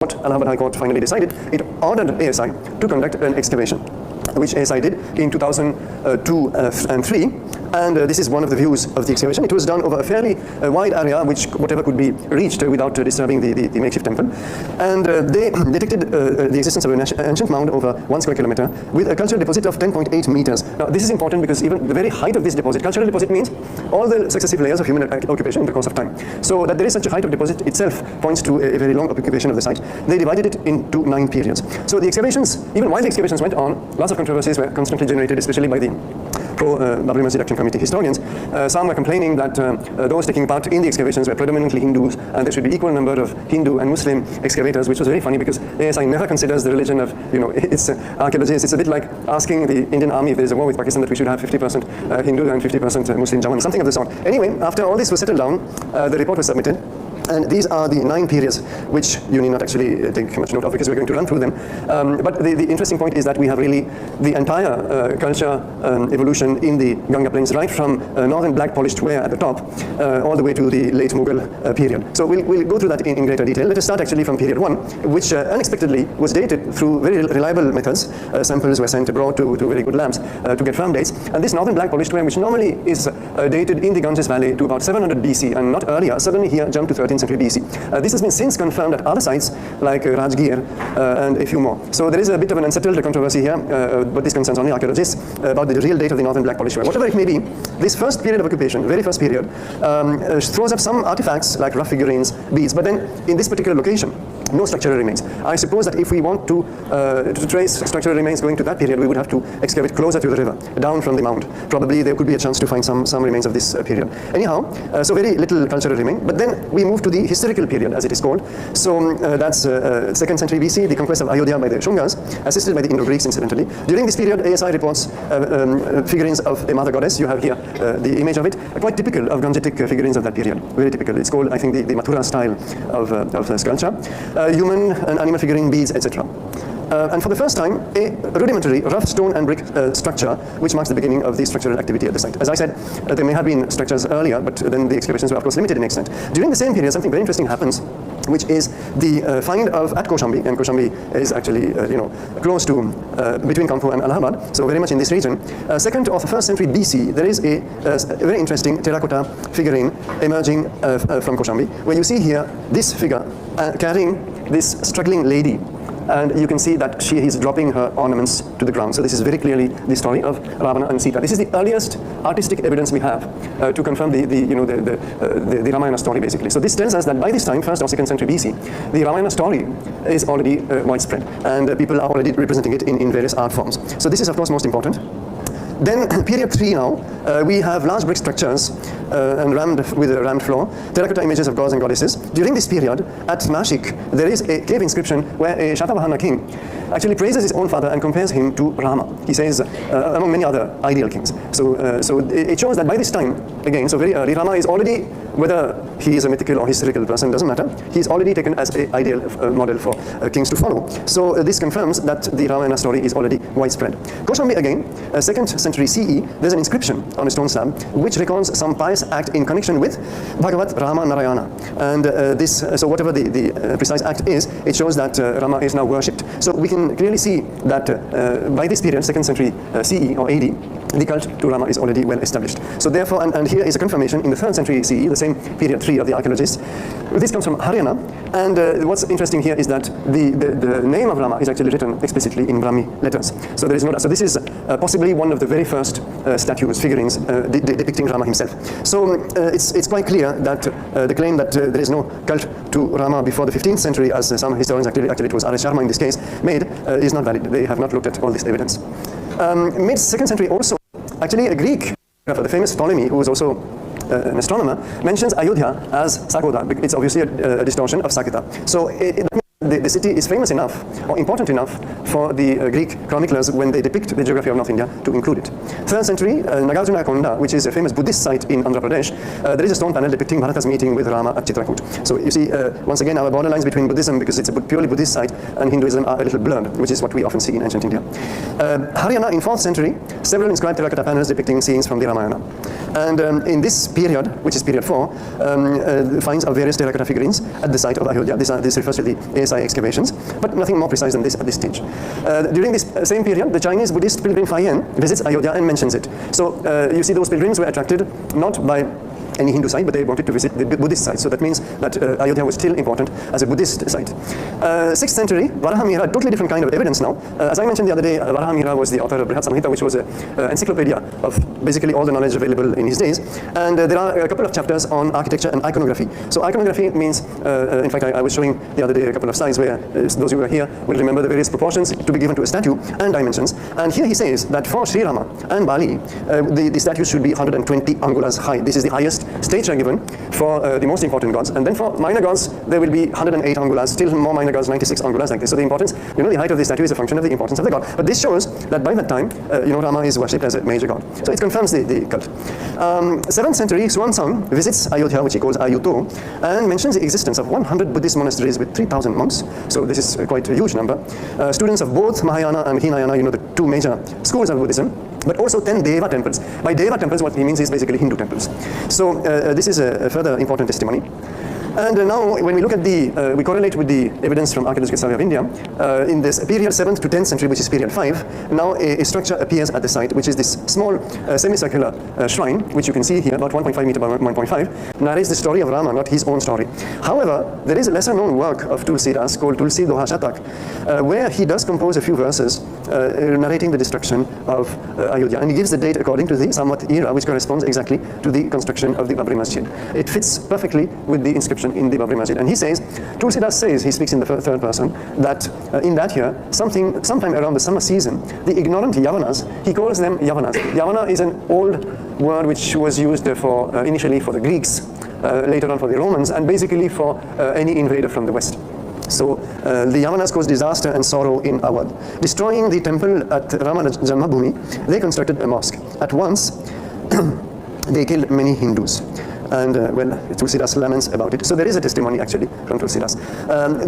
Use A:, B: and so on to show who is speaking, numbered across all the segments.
A: what Allahabad High Court finally decided, it ordered ASI to conduct an excavation, which ASI did in 2002 and 3. And this is one of the views of the excavation. It was done over a fairly wide area, which whatever could be reached without disturbing the makeshift temple. And they detected the existence of an ancient mound over 1 square kilometer with a cultural deposit of 10.8 meters. Now, this is important because even the very height of this deposit, cultural deposit means all the successive layers of human occupation in the course of time. So that there is such a height of deposit itself points to a very long occupation of the site. They divided it into 9 periods. So the excavations, even while the excavations went on, lots of controversies were constantly generated, especially by the pro-Babri Masjid Action Committee historians. Some were complaining that those taking part in the excavations were predominantly Hindus, and there should be equal number of Hindu and Muslim excavators, which was very funny because ASI never considers the religion of, its archaeologists. It's a bit like asking the Indian army if there's a war with Pakistan that we should have 50% Hindu and 50% Muslim Jawan, something of the sort. Anyway, after all this was settled down, the report was submitted. And these are the 9 periods which you need not actually take much note of because we're going to run through them. But the interesting point is that we have really the entire culture evolution in the Ganga Plains, right from northern black polished ware at the top all the way to the late Mughal period. So we'll go through that in greater detail. Let us start actually from period 1, which unexpectedly was dated through very reliable methods. Samples were sent abroad to very good labs to get firm dates. And this northern black polished ware, which normally is dated in the Ganges Valley to about 700 BC and not earlier, suddenly here jumped to 13th century BC. This has been since confirmed at other sites like Rajgir and a few more. So there is a bit of an unsettled controversy here, but this concerns only archaeologists about the real date of the northern black polished ware. Whatever it may be, this first period of occupation, very first period, throws up some artifacts like rough figurines, beads, but then in this particular location, no structural remains. I suppose that if we want to trace structural remains going to that period, we would have to excavate closer to the river, down from the mound. Probably there could be a chance to find some remains of this period. Anyhow, so very little cultural remain. But then we move to the historical period, as it is called. So that's 2nd century BC, the conquest of Ayodhya by the Shungas, assisted by the Indo-Greeks, incidentally. During this period, ASI reports figurines of a mother goddess. You have here the image of it, quite typical of Gangetic figurines of that period. Very typical. It's called, I think, the Mathura style of sculpture. Human and animal figurine, beads, etc. And for the first time, a rudimentary rough stone and brick structure, which marks the beginning of the structural activity at the site. As I said, there may have been structures earlier, but then the excavations were, of course, limited in extent. During the same period, something very interesting happens, which is the find of at Kaushambi, and Kaushambi is actually, close to, between Kanpur and Allahabad, so very much in this region. 2nd or 1st century BC, there is a very interesting terracotta figurine emerging from Kaushambi, where you see here this figure carrying this struggling lady. And you can see that she is dropping her ornaments to the ground. So this is very clearly the story of Ravana and Sita. This is the earliest artistic evidence we have to confirm the Ramayana story, basically. So this tells us that by this time, 1st or 2nd century BC, the Ramayana story is already widespread, and people are already representing it in various art forms. So this is, of course, most important. Then period 3 now, we have large brick structures and with a rammed floor, terracotta images of gods and goddesses. During this period, at Nashik, there is a cave inscription where a Shatavahana king actually praises his own father and compares him to Rama. He says, among many other ideal kings. So it shows that by this time, again, so very early, Rama is already, whether he is a mythical or historical person, doesn't matter. He is already taken as an ideal model for kings to follow. So this confirms that the Ramayana story is already widespread. Kaushambi again, 2nd century CE, there's an inscription on a stone slab which records some pious act in connection with Bhagavat Rama Narayana. And so whatever the precise act is, it shows that Rama is now worshipped. So we can clearly see that by this period, 2nd century CE or AD, the cult to Rama is already well established. So therefore, and here is a confirmation in the 3rd century CE, the same period 3 of the archaeologists. This comes from Haryana, and what's interesting here is that the name of Rama is actually written explicitly in Brahmi letters. So there is no. So this is possibly one of the very first statues, figurines depicting Rama himself. So it's quite clear that the claim that there is no cult to Rama before the 15th century, as some historians actually it was R.S. Sharma in this case made, is not valid. They have not looked at all this evidence. Mid 2nd century also, actually a Greek, the famous Ptolemy, who was also an astronomer, mentions Ayodhya as Sakoda. It's obviously a distortion of Saketa. So the city is famous enough or important enough for the Greek chroniclers when they depict the geography of North India to include it. 3rd century, Nagarjuna Konda, which is a famous Buddhist site in Andhra Pradesh, there is a stone panel depicting Bharata's meeting with Rama at Chitrakoot. So you see, once again, our borderlines between Buddhism, because it's a purely Buddhist site, and Hinduism are a little blurred, which is what we often see in ancient India. Haryana in 4th century, several inscribed terracotta panels depicting scenes from the Ramayana. And in this period, which is period 4, finds of various terracotta figurines at the site of Ayodhya. This refers to the ASI excavations, but nothing more precise than this at this stage. During this same period, the Chinese Buddhist pilgrim Fayen visits Ayodhya and mentions it. So you see those pilgrims were attracted not by any Hindu site, but they wanted to visit the Buddhist site. So that means that Ayodhya was still important as a Buddhist site. 6th century, Varahamihira, a totally different kind of evidence now. As I mentioned the other day, Varahamihira was the author of Brihat Samhita, which was an encyclopedia of basically all the knowledge available in his days. And there are a couple of chapters on architecture and iconography. So iconography means, in fact, I was showing the other day a couple of slides where those who were here will remember the various proportions to be given to a statue and dimensions. And here he says that for Sri Rama and Bali, the statues should be 120 angulas high. This is the highest stature given for the most important gods. And then for minor gods, there will be 108 angulas, still more minor gods, 96 angulas like this. So the importance, the height of the statue is a function of the importance of the god. But this shows that by that time, Rama is worshipped as a major god. So it confirms the cult. 7th century, Xuanzang visits Ayodhya, which he calls Ayuto, and mentions the existence of 100 Buddhist monasteries with 3,000 monks. So this is quite a huge number. Students of both Mahayana and Hinayana, the two major schools of Buddhism, but also 10 Deva temples. By Deva temples, what he means is basically Hindu temples. So this is a further important testimony. And now when we look at we correlate with the evidence from Archaeological Survey of India, in this period 7th to 10th century, which is period 5, now a structure appears at the site, which is this small semicircular shrine, which you can see here, about 1.5 meter by 1.5, narrates the story of Rama, not his own story. However, there is a lesser known work of Tulsidas called Tulsi Doha Shatak, where he does compose a few verses narrating the destruction of Ayodhya, and he gives the date according to the Samvat era, which corresponds exactly to the construction of the Babri Masjid. It fits perfectly with the inscription in the Babri Masjid. And he says, Tulsidas says, he speaks in the third person, that in that year, sometime around the summer season, the ignorant Yavanas, he calls them Yavanas. Yavana is an old word which was used for initially for the Greeks, later on for the Romans, and basically for any invader from the west. So the Yavanas caused disaster and sorrow in Awadh. Destroying the temple at Rama Janmabhoomi, they constructed a mosque. At once, they killed many Hindus. And Tulsidas laments about it. So there is a testimony actually from Tulsidas.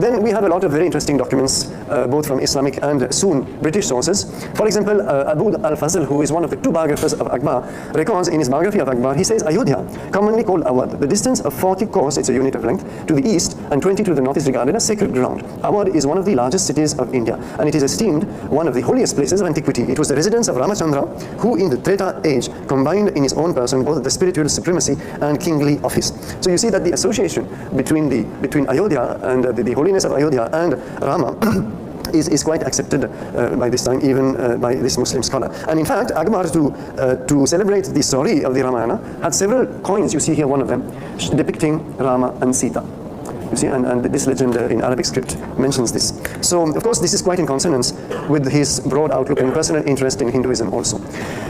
A: Then we have a lot of very interesting documents, both from Islamic and soon British sources. For example, Abu al-Fazl, who is one of the two biographers of Akbar, records in his biography of Akbar, he says, Ayodhya, commonly called Awadh, the distance of 40 kos, it's a unit of length, to the east and 20 to the north is regarded as sacred ground. Awadh is one of the largest cities of India, and it is esteemed one of the holiest places of antiquity. It was the residence of Ramachandra, who in the Treta age combined in his own person both the spiritual supremacy and kingly office. So you see that the association between Ayodhya and the holiness of Ayodhya and Rama is quite accepted by this time, even by this Muslim scholar. And in fact, Akbar, to celebrate the story of the Ramayana, had several coins. You see here one of them depicting Rama and Sita. You see, and this legend in Arabic script mentions this. So, of course, this is quite in consonance with his broad outlook and personal interest in Hinduism also.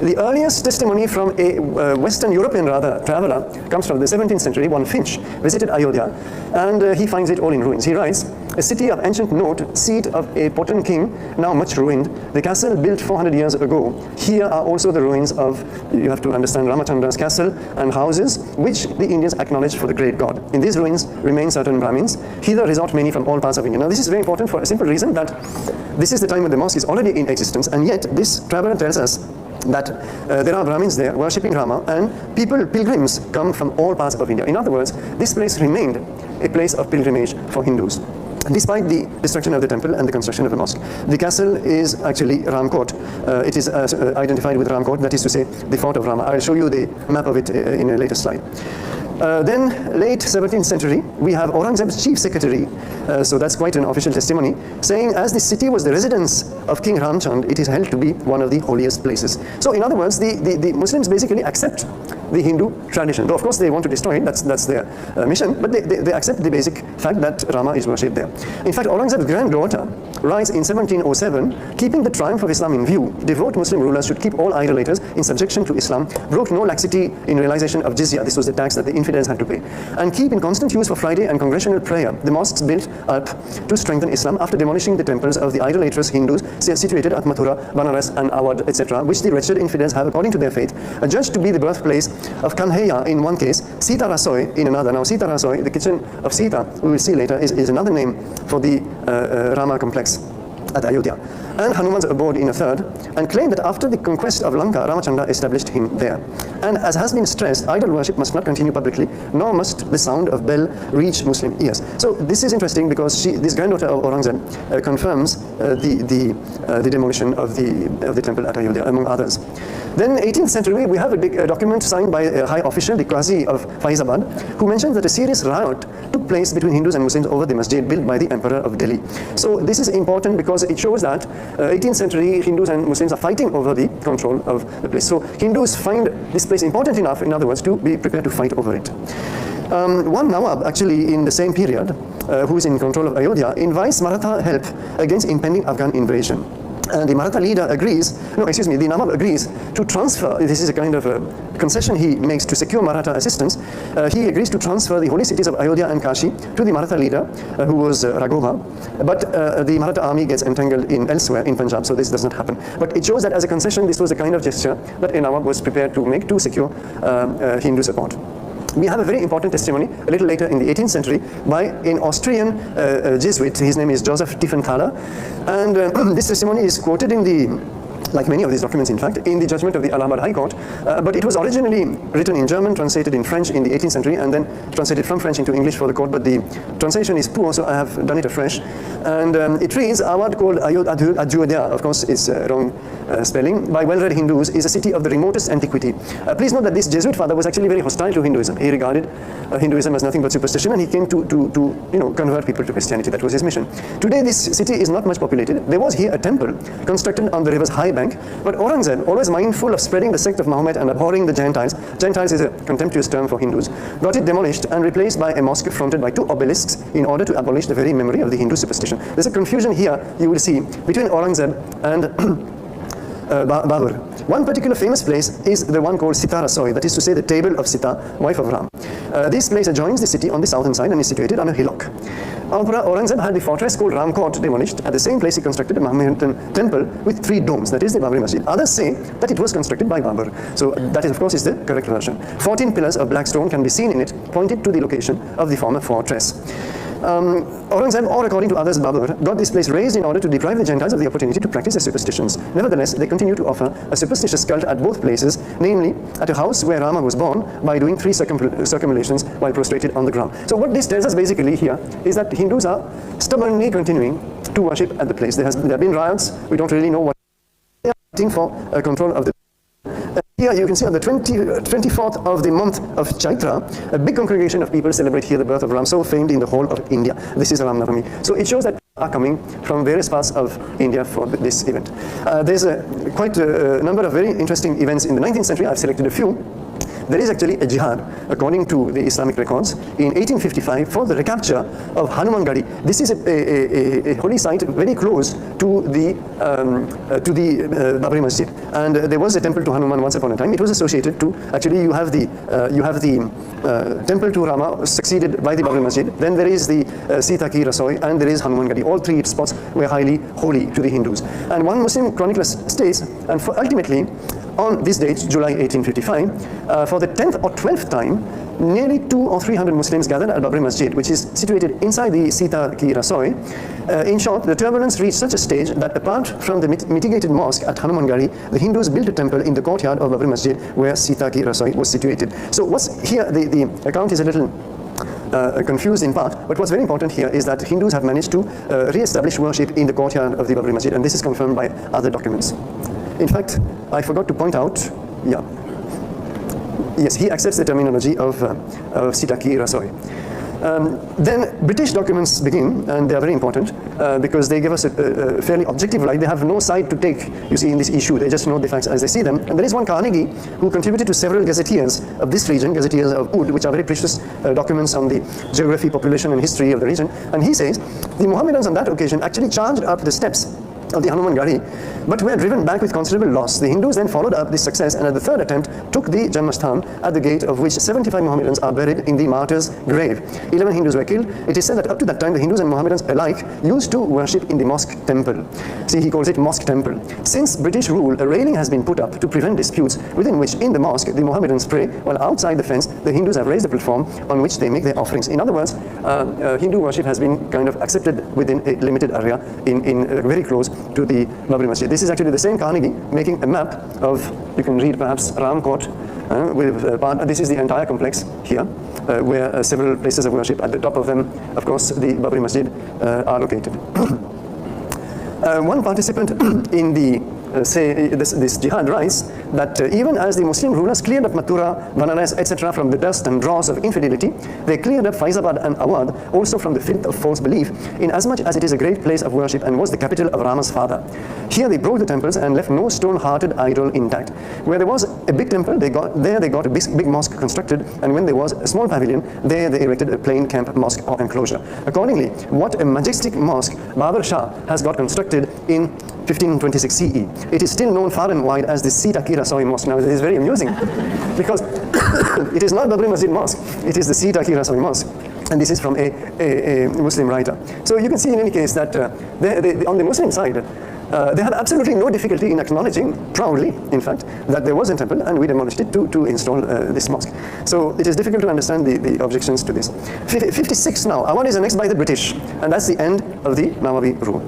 A: The earliest testimony from a Western European, traveler comes from the 17th century. One Finch visited Ayodhya, and he finds it all in ruins. He writes, a city of ancient note, seat of a potent king, now much ruined, the castle built 400 years ago. Here are also the ruins of, you have to understand, Ramachandra's castle and houses, which the Indians acknowledge for the great god. In these ruins remain certain Brahmins. Hither resort many from all parts of India. Now this is very important for a simple reason, that this is the time when the mosque is already in existence, and yet this traveler tells us that there are Brahmins there worshipping Rama, and pilgrims come from all parts of India. In other words, this place remained a place of pilgrimage for Hindus. Despite the destruction of the temple and the construction of the mosque, the castle is actually Ramkot. It is identified with Ramkot, that is to say, the fort of Rama. I'll show you the map of it in a later slide. Then, late 17th century, we have Aurangzeb's chief secretary, so that's quite an official testimony, saying as the city was the residence of King Ramchand, it is held to be one of the holiest places. So in other words, the Muslims basically accept the Hindu tradition. Though of course they want to destroy it, that's their mission, but they accept the basic fact that Rama is worshipped there. In fact, Aurangzeb's granddaughter writes in 1707, keeping the triumph of Islam in view, devout Muslim rulers should keep all idolaters in subjection to Islam, broke no laxity in realization of jizya, this was the tax that the infidels had to pay, and keep in constant use for Friday and congregational prayer the mosques built up to strengthen Islam after demolishing the temples of the idolatrous Hindus situated at Mathura, Banaras and Awadh, etc., which the wretched infidels have, according to their faith, adjudged to be the birthplace of Kanhaiya in one case, Sita Rasoi in another. Now Sita Rasoi, the kitchen of Sita, we will see later, is another name for the Rama complex. at Ayodhya, and Hanuman's abode in a third, and claimed that after the conquest of Lanka, Ramachandra established him there. And as has been stressed, idol worship must not continue publicly, nor must the sound of bell reach Muslim ears. So this is interesting because this granddaughter of Aurangzeb confirms the demolition of the temple at Ayodhya, among others. Then 18th century, we have a document signed by a high official, the Qazi of Faizabad, who mentions that a serious riot took place between Hindus and Muslims over the masjid built by the Emperor of Delhi. So this is important because it shows that 18th century Hindus and Muslims are fighting over the control of the place. So Hindus find this place important enough, in other words, to be prepared to fight over it. One Nawab, actually in the same period, who is in control of Ayodhya, invites Maratha help against impending Afghan invasion. And the Maratha leader agrees, the Nawab agrees to transfer, this is a kind of a concession he makes to secure Maratha assistance. He agrees to transfer the holy cities of Ayodhya and Kashi to the Maratha leader, who was Raghova. But the Maratha army gets entangled elsewhere in Punjab, so this does not happen. But it shows that as a concession, this was a kind of gesture that a Nawab was prepared to make to secure Hindu support. We have a very important testimony a little later in the 18th century by an Austrian Jesuit. His name is Joseph Tiefenthaler, and this testimony is quoted in like many of these documents in fact, in the judgment of the Allahabad High Court, but it was originally written in German, translated in French in the 18th century, and then translated from French into English for the court, but the translation is poor, so I have done it afresh. And it reads, Awad called Ayodhya, of course it's wrong spelling, by well-read Hindus, is a city of the remotest antiquity. Please note that this Jesuit father was actually very hostile to Hinduism. He regarded Hinduism as nothing but superstition, and he came to convert people to Christianity. That was his mission. Today this city is not much populated. There was here a temple constructed on the river's high bank, but Aurangzeb, always mindful of spreading the sect of Mahomet and abhorring the Gentiles — Gentiles is a contemptuous term for Hindus — got it demolished and replaced by a mosque fronted by 2 obelisks in order to abolish the very memory of the Hindu superstition. There's a confusion here, you will see, between Aurangzeb and Babur. One particular famous place is the one called Sita Rasoi, that is to say the table of Sita, wife of Ram. This place adjoins the city on the southern side and is situated on a hillock. Aurangzeb had the fortress called Ramkot demolished. At the same place he constructed a Mahometan temple with 3 domes, that is the Babri Masjid. Others say that it was constructed by Babur. So that is, of course, is the correct version. 14 pillars of black stone can be seen in it, pointed to the location of the former fortress. Aurangzeb, or according to others Babur, got this place raised in order to deprive the Gentiles of the opportunity to practice their superstitions. Nevertheless, they continue to offer a superstitious cult at both places, namely at a house where Rama was born, by doing 3 circumambulations while prostrated on the ground. So what this tells us basically here is that Hindus are stubbornly continuing to worship at the place. There have been riots. We don't really know what they are fighting for control of the. Here you can see on the 24th of the month of Chaitra, a big congregation of people celebrate here the birth of Ram, so famed in the whole of India. This is Ram Navami. So it shows that people are coming from various parts of India for this event. There's quite a number of very interesting events in the 19th century. I've selected a few. There is actually a jihad, according to the Islamic records, in 1855 for the recapture of Hanuman Gadi. This is a holy site very close to the Babri Masjid, and there was a temple to Hanuman once upon a time. It was associated to, actually you have the temple to Rama succeeded by the Babri Masjid. Then there is the Sita Ki Rasoi, and there is Hanuman Gadi. All 3 spots were highly holy to the Hindus. And one Muslim chronicler states, and ultimately, on this date, July 1855, for the 10th or 12th time, nearly 200 or 300 Muslims gathered at Babri Masjid, which is situated inside the Sita Ki Rasoi. In short, the turbulence reached such a stage that apart from the mitigated mosque at Hanumangari, the Hindus built a temple in the courtyard of Babri Masjid where Sita Ki Rasoi was situated. So what's here, the account is a little confused in part, but what's very important here is that Hindus have managed to re-establish worship in the courtyard of the Babri Masjid, and this is confirmed by other documents. In fact, I forgot to point out, yes, he accepts the terminology of Sita Ki Rasoi. Then British documents begin, and they are very important because they give us a fairly objective light. They have no side to take, you see, in this issue. They just know the facts as they see them. And there is one Carnegie who contributed to several gazetteers of this region, gazetteers of Oud, which are very precious documents on the geography, population, and history of the region. And he says the Mohammedans on that occasion actually charged up the steps of the Hanuman Gadi, but were driven back with considerable loss. The Hindus then followed up this success and at the third attempt took the Janmasthan, at the gate of which 75 Mohammedans are buried in the martyr's grave. 11 Hindus were killed. It is said that up to that time the Hindus and Mohammedans alike used to worship in the mosque temple. See, he calls it mosque temple. Since British rule, a railing has been put up to prevent disputes, within which in the mosque the Mohammedans pray, while outside the fence the Hindus have raised a platform on which they make their offerings. In other words, Hindu worship has been kind of accepted within a limited area in very close to the Babri Masjid. This is actually the same Carnegie making a map of, you can read perhaps, Ram Court, this is the entire complex here, where several places of worship, at the top of them, of course, the Babri Masjid are located. One participant in the this jihad writes that even as the Muslim rulers cleared up Mathura, Banaras, etc. from the dust and dross of infidelity, they cleared up Faizabad and Awadh also from the filth of false belief, inasmuch as it is a great place of worship and was the capital of Rama's father. Here they broke the temples and left no stone-hearted idol intact. Where there was a big temple, they got a big mosque constructed, and when there was a small pavilion, there they erected a plain camp mosque or enclosure. Accordingly, what a majestic mosque Babur Shah has got constructed in 1526 CE. It is still known far and wide as the Seat Akira Sawi Mosque. Now, this is very amusing because it is not Babri Masjid Mosque, it is the Seat Akira Sawi Mosque. And this is from a Muslim writer. So you can see in any case that on the Muslim side, they had absolutely no difficulty in acknowledging, proudly in fact, that there was a temple and we demolished it to install this mosque. So it is difficult to understand the objections to this. 56 now, Awadh is annexed by the British, and that's the end of the Nawawi rule.